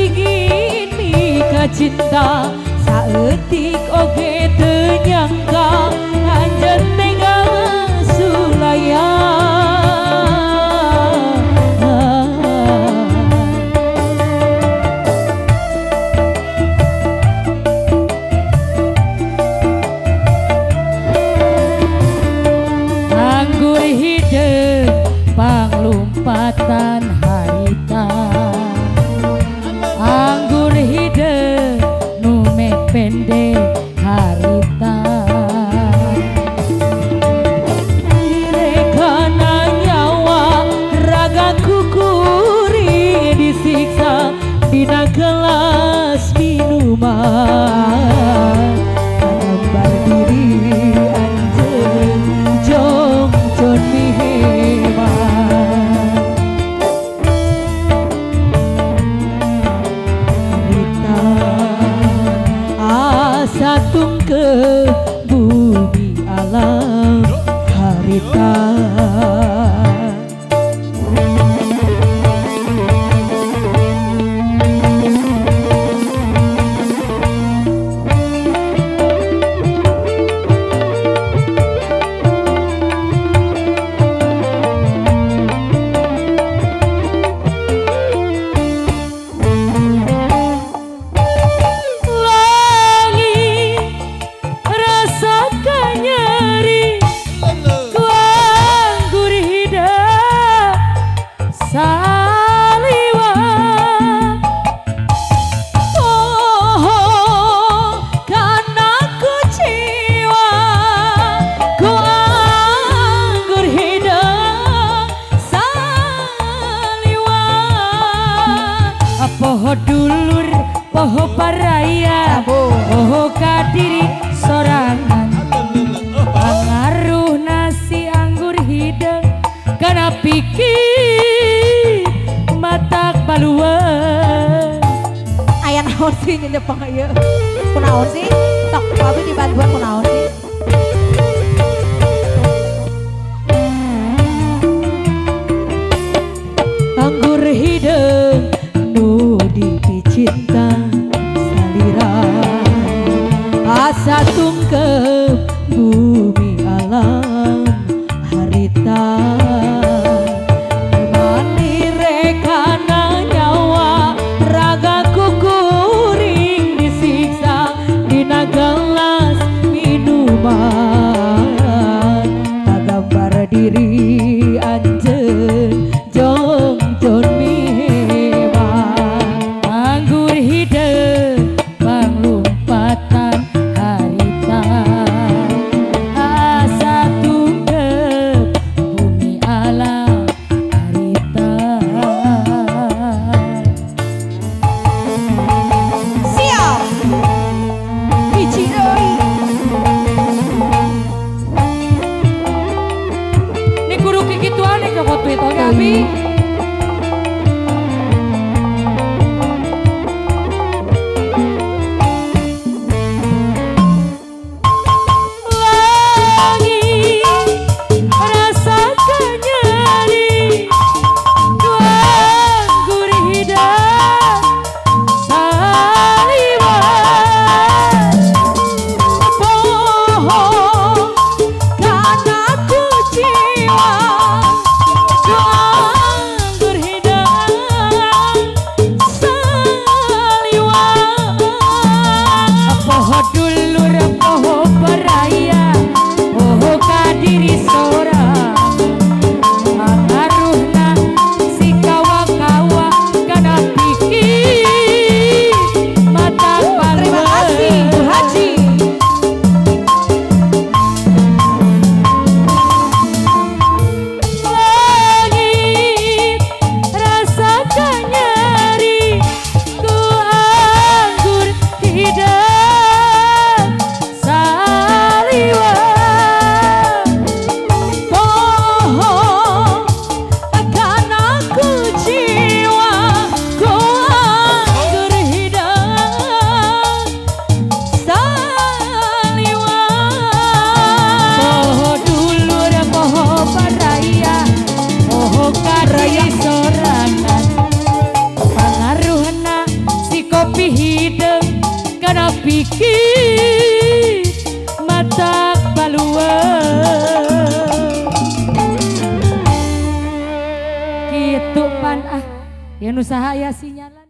gini cinta saeutik oge teu nyangka anjeun tengah sulaya. Anggur hideung panglumpatan harita, anggur hideung nu pendek harita, direkana nyawa ragaku kuring disiksa dina gelas minuman gambar diri anjeun jongjon miheman harita asa tungke bumi alam harita. Poho dulur, poho paraya, poho kadiri sorangan. Pengaruh nasi anggur hideung kana pikir matak baluan. Aya naon sih di depan ieu? Kunaon sih? Tok abi dibantuan kunaon sih? Anggur hideung cinta salira asa tungkep bumi alam harita mani rekana nyawa ragaku kuring disiksa dina gelas minuman tagambar diri anjeun jongjon doa pikir mata balua gitu pan yang usaha ya sinyalan